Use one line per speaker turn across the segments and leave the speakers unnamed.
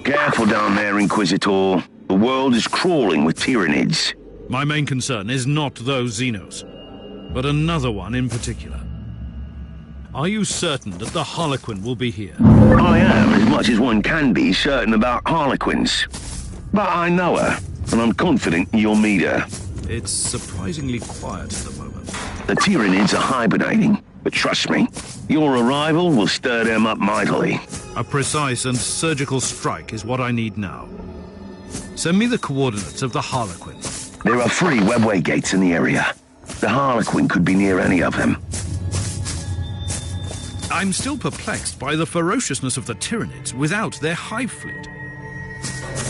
Careful down there, Inquisitor. The world is crawling with Tyranids.
My main concern is not those Xenos, but another one in particular. Are you certain that the Harlequin will be here?
I am, as much as one can be, certain about Harlequins. But I know her, and I'm confident you'll meet her.
It's surprisingly quiet at the moment.
The Tyranids are hibernating, but trust me, your arrival will stir them up mightily.
A precise and surgical strike is what I need now. Send me the coordinates of the Harlequin.
There are 3 webway gates in the area. The Harlequin could be near any of them.
I'm still perplexed by the ferociousness of the Tyranids without their hive fleet.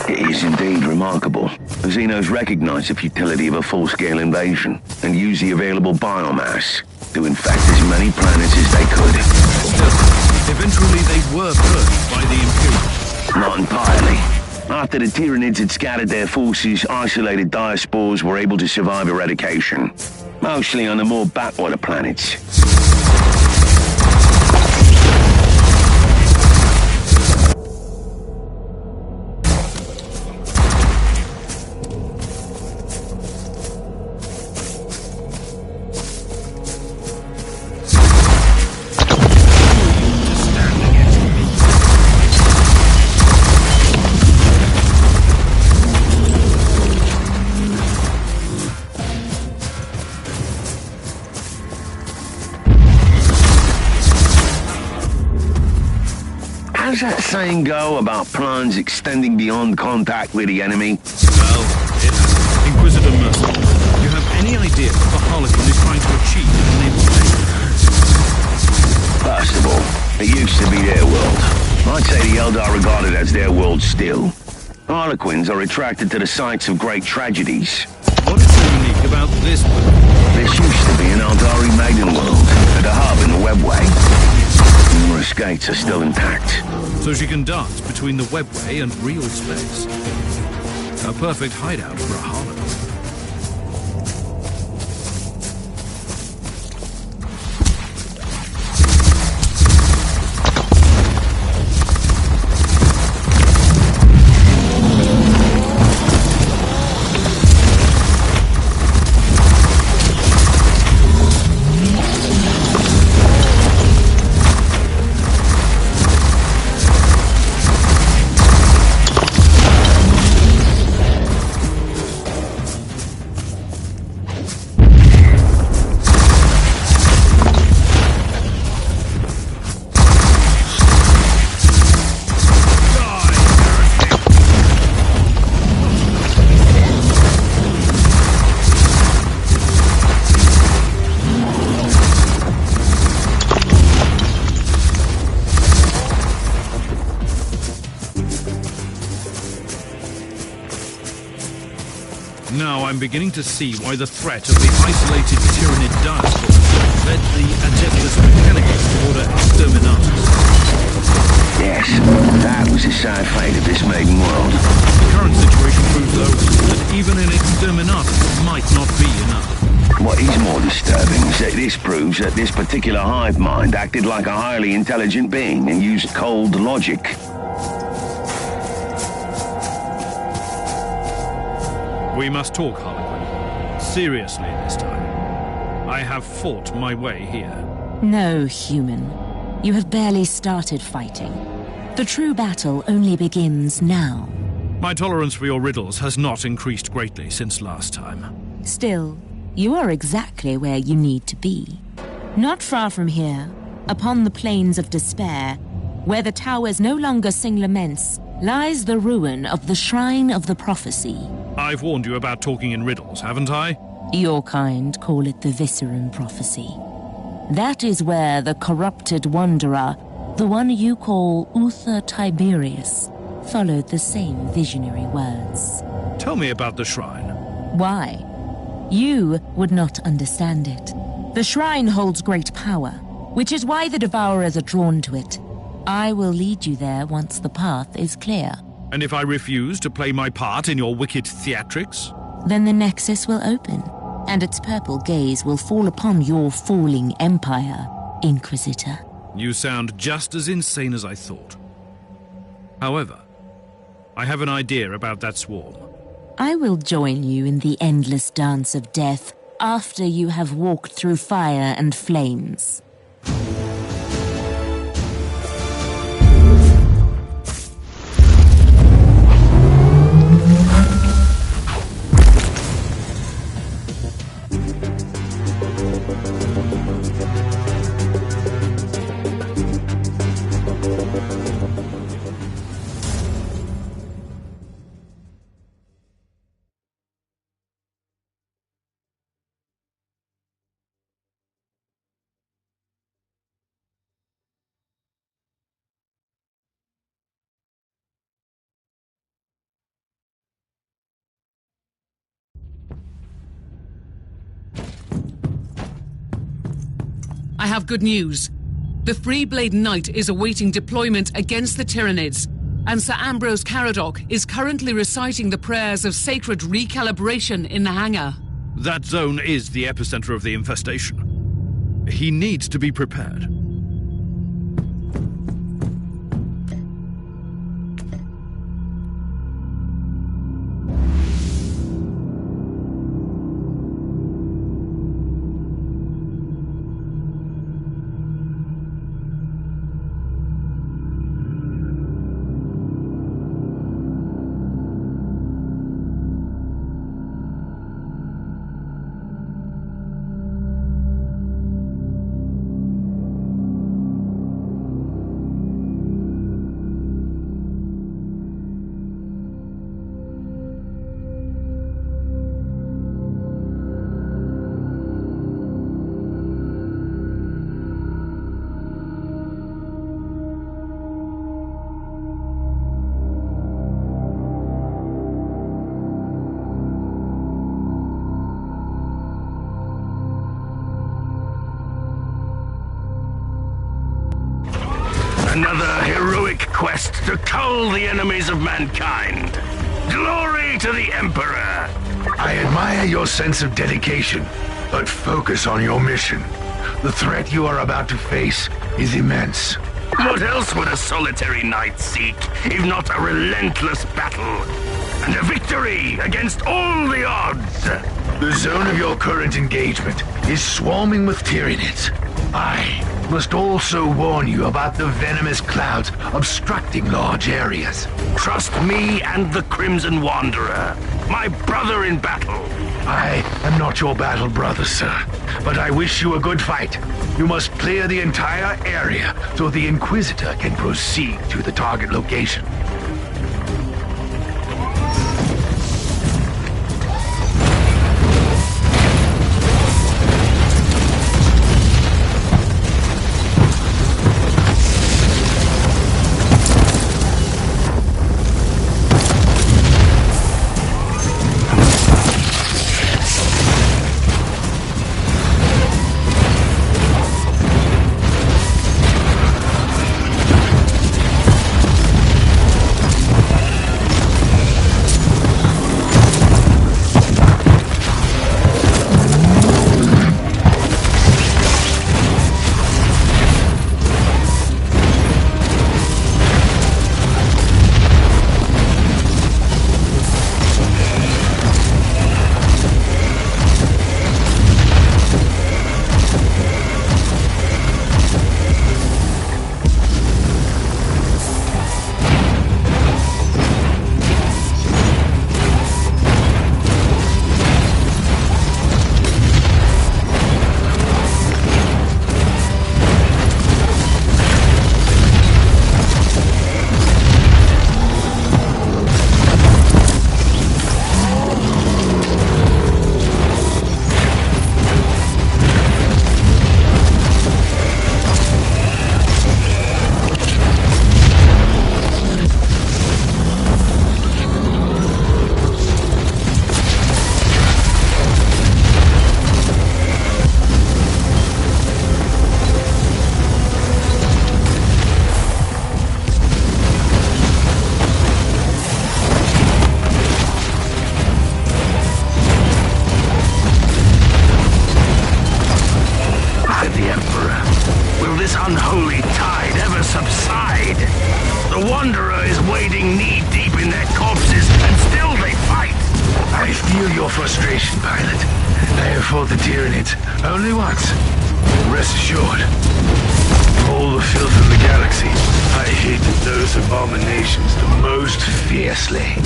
It is indeed remarkable. The Xenos recognize the futility of a full-scale invasion and use the available biomass to infect as many planets as they could.
Still, eventually they were purged by the Imperials.
Not entirely. After the Tyranids had scattered their forces, isolated diaspores were able to survive eradication. Mostly on the more backwater planets. How's that saying go about plans extending beyond contact with the enemy?
Well, it's Inquisitor Mercer. Do you have any idea what the Harlequin is trying to achieve in the naval station?
First of all, it used to be their world. I'd say the Eldar regard it as their world still. Harlequins are attracted to the sites of great tragedies.
What is so unique about this world?
This used to be an Eldari maiden world, at a hub in the webway. Numerous gates are still intact.
So she can dance between the webway and real space. A perfect hideout for a Harlequin. Now I'm beginning to see why the threat of the isolated Tyranid diaspora led the Adeptus Mechanicus to order Exterminatus.
Yes, that was the sad fate of this maiden world.
The current situation proves, though, that even an Exterminatus might not be enough.
What is more disturbing is that this proves that this particular hive mind acted like a highly intelligent being and used cold logic.
We must talk, Harlequin. Seriously this time. I have fought my way here.
No, human. You have barely started fighting. The true battle only begins now.
My tolerance for your riddles has not increased greatly since last time.
Still, you are exactly where you need to be. Not far from here, upon the plains of despair, where the towers no longer sing laments, lies the ruin of the Shrine of the Prophecy.
I've warned you about talking in riddles, haven't I?
Your kind call it the Viscerum Prophecy. That is where the corrupted wanderer, the one you call Uther Tiberius, followed the same visionary words.
Tell me about the shrine.
Why? You would not understand it. The shrine holds great power, which is why the Devourers are drawn to it. I will lead you there once the path is clear.
And if I refuse to play my part in your wicked theatrics?
Then the Nexus will open, and its purple gaze will fall upon your falling empire, Inquisitor.
You sound just as insane as I thought. However, I have an idea about that swarm.
I will join you in the endless dance of death after you have walked through fire and flames.
I have good news. The Freeblade Knight is awaiting deployment against the Tyranids, and Sir Ambrose Caradoc is currently reciting the prayers of sacred recalibration in the hangar.
That zone is the epicenter of the infestation. He needs to be prepared.
Another heroic quest to cull the enemies of mankind. Glory to the Emperor!
I admire your sense of dedication, but focus on your mission. The threat you are about to face is immense.
What else would a solitary knight seek, if not a relentless battle? And a victory against all the odds!
The zone of your current engagement is swarming with Tyranids. I must also warn you about the venomous clouds obstructing large areas.
Trust me and the Crimson Wanderer, my brother in battle.
I am not your battle brother, sir, but I wish you a good fight. You must clear the entire area so the Inquisitor can proceed to the target location. feel your frustration, pilot. I have fought the Tyranids only once. Rest assured, all the filth in the galaxy, I hate those abominations the most fiercely.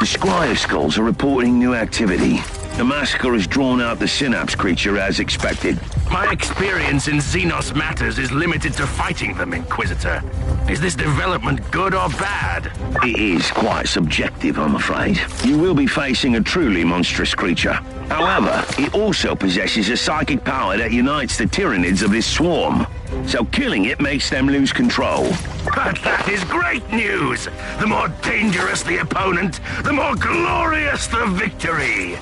Scryer skulls are reporting new activity. The massacre has drawn out the Synapse creature as expected.
My experience in Xenos matters is limited to fighting them, Inquisitor. Is this development good or bad?
It is quite subjective, I'm afraid. You will be facing a truly monstrous creature. However, it also possesses a psychic power that unites the Tyranids of this swarm. So killing it makes them lose control.
But that is great news! The more dangerous the opponent, the more glorious the victory!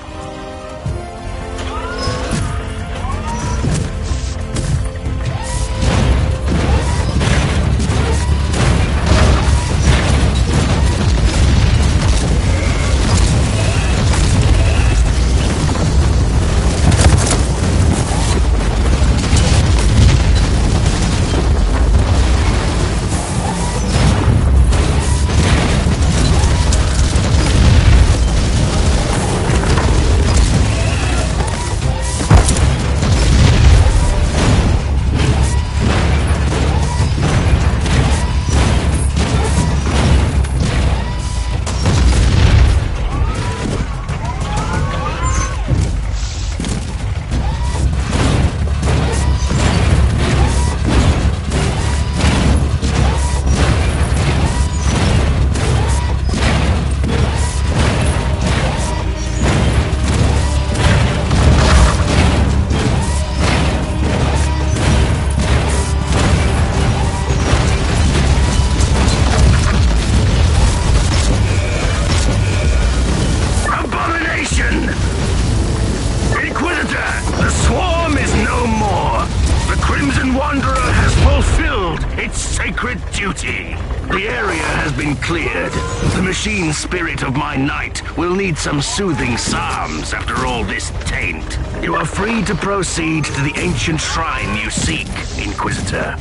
Wanderer has fulfilled its sacred duty. The area has been cleared. The machine spirit of my knight will need some soothing psalms after all this taint. You are free to proceed to the ancient shrine you seek, Inquisitor.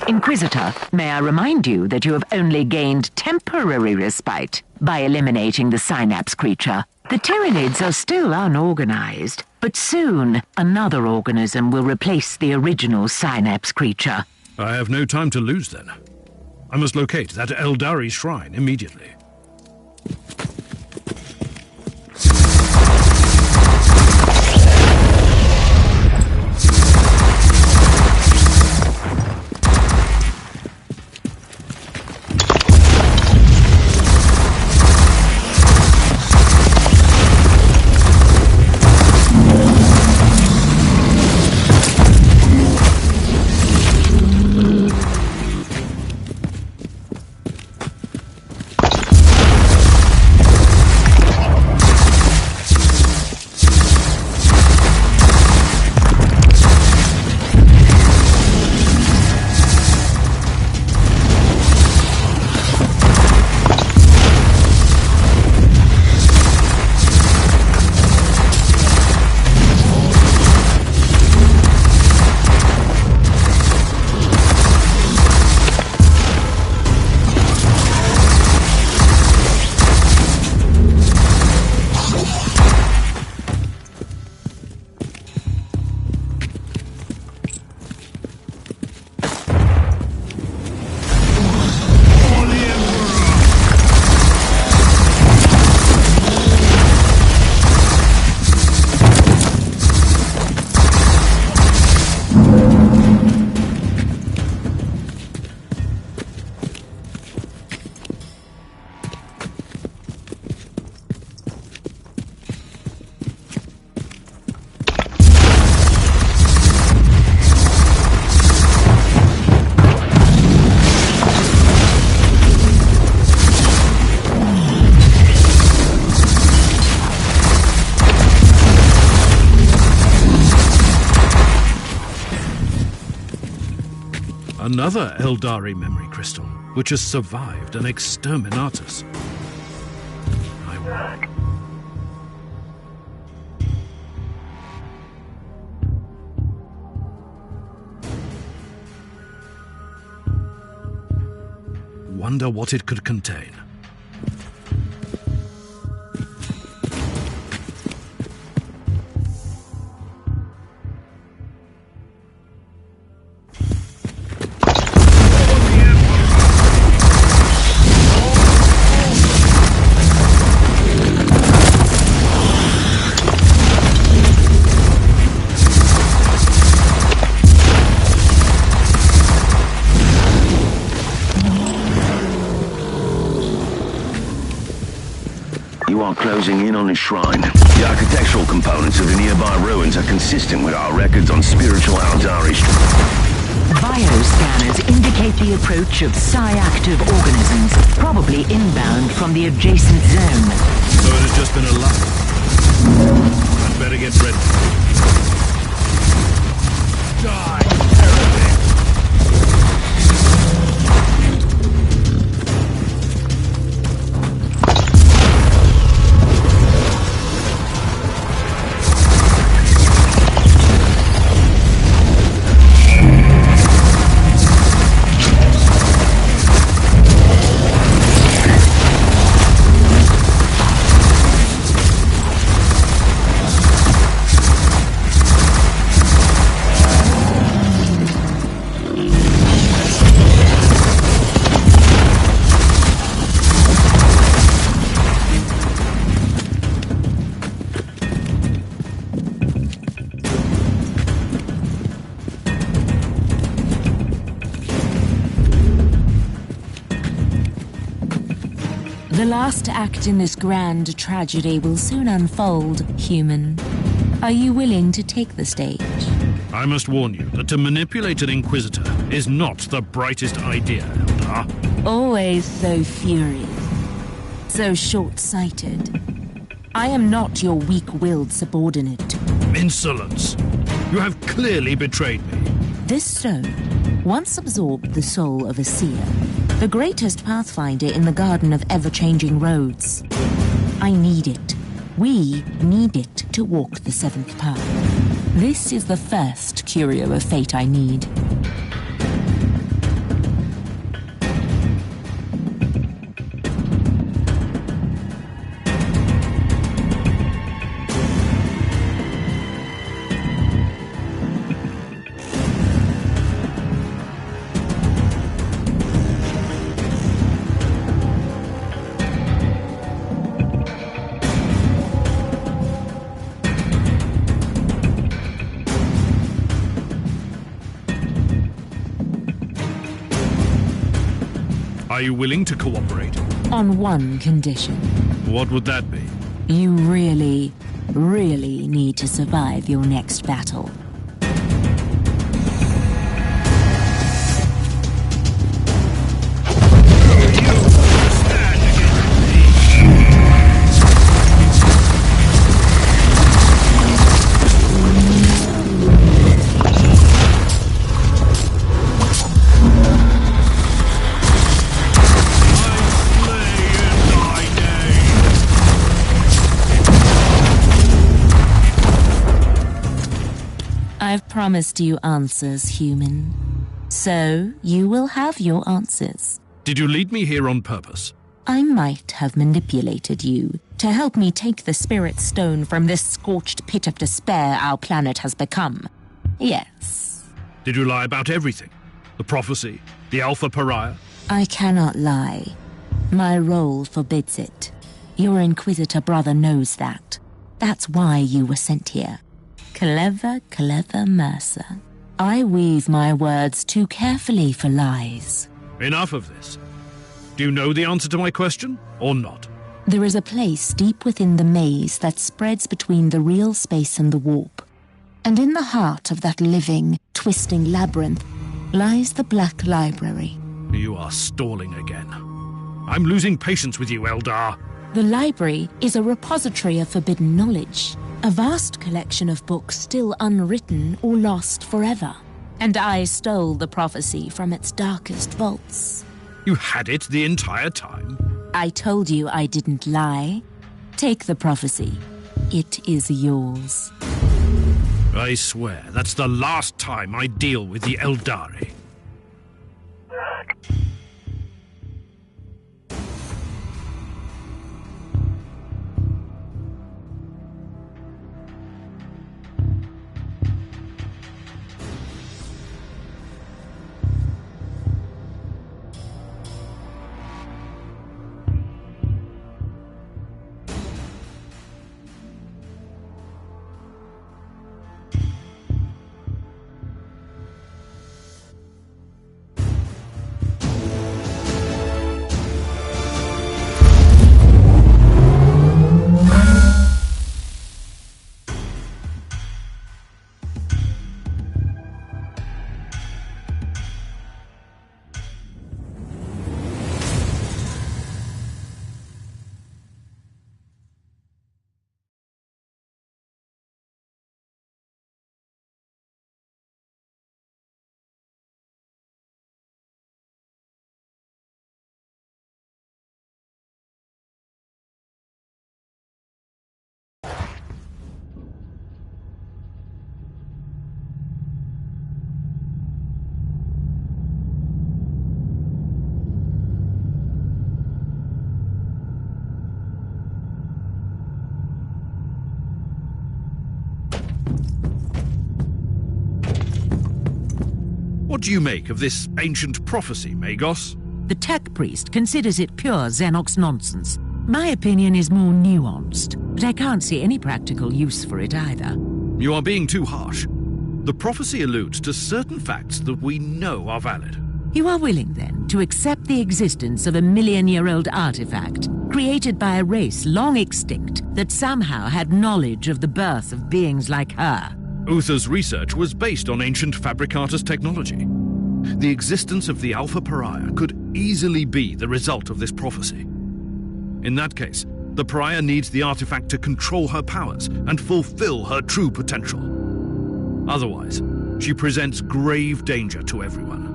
Inquisitor, may I remind you that you have only gained temporary respite by eliminating the synapse creature. The Tyranids are still unorganized, but soon another organism will replace the original synapse creature.
I have no time to lose then. I must locate that Eldari shrine immediately. Another Eldari memory crystal, which has survived an exterminatus. Wonder what it could contain.
You are closing in on a shrine. The architectural components of the nearby ruins are consistent with our records on spiritual Aldari.
Bioscanners indicate the approach of psi-active organisms, probably inbound from the adjacent zone.
So it has just been a luck. I'd better get ready. Die, heretic!
The last act in this grand tragedy will soon unfold, human. Are you willing to take the stage?
I must warn you that to manipulate an Inquisitor is not the brightest idea, Eldar.
Always so furious. So short-sighted. I am not your weak-willed subordinate.
Insolence! You have clearly betrayed me.
This stone once absorbed the soul of a seer, the greatest pathfinder in the Garden of Ever-Changing Roads. I need it. We need it to walk the seventh path. This is the first curio of fate I need.
Are you willing to cooperate?
On one condition.
What would that be?
You really, really need to survive your next battle. I've promised you answers, human. So, you will have your answers.
Did you lead me here on purpose?
I might have manipulated you to help me take the Spirit Stone from this scorched pit of despair our planet has become. Yes.
Did you lie about everything? The prophecy? The Alpha Pariah?
I cannot lie. My role forbids it. Your Inquisitor brother knows that. That's why you were sent here. Clever, clever Mercer. I weave my words too carefully for lies.
Enough of this. Do you know the answer to my question, or not?
There is a place deep within the maze that spreads between the real space and the warp. And in the heart of that living, twisting labyrinth lies the Black Library.
You are stalling again. I'm losing patience with you, Eldar.
The library is a repository of forbidden knowledge. A vast collection of books still unwritten or lost forever. And I stole the prophecy from its darkest vaults.
You had it the entire time?
I told you I didn't lie. Take the prophecy. It is yours.
I swear, that's the last time I deal with the Eldari. do you make of this ancient prophecy, Magos?
The tech priest considers it pure Xenox nonsense. My opinion is more nuanced, but I can't see any practical use for it either.
You are being too harsh. The prophecy alludes to certain facts that we know are valid.
You are willing, then, to accept the existence of a million-year-old artifact created by a race long extinct that somehow had knowledge of the birth of beings like her?
Uther's research was based on ancient Fabricatus technology. The existence of the Alpha Pariah could easily be the result of this prophecy. In that case, the Pariah needs the artifact to control her powers and fulfill her true potential. Otherwise, she presents grave danger to everyone.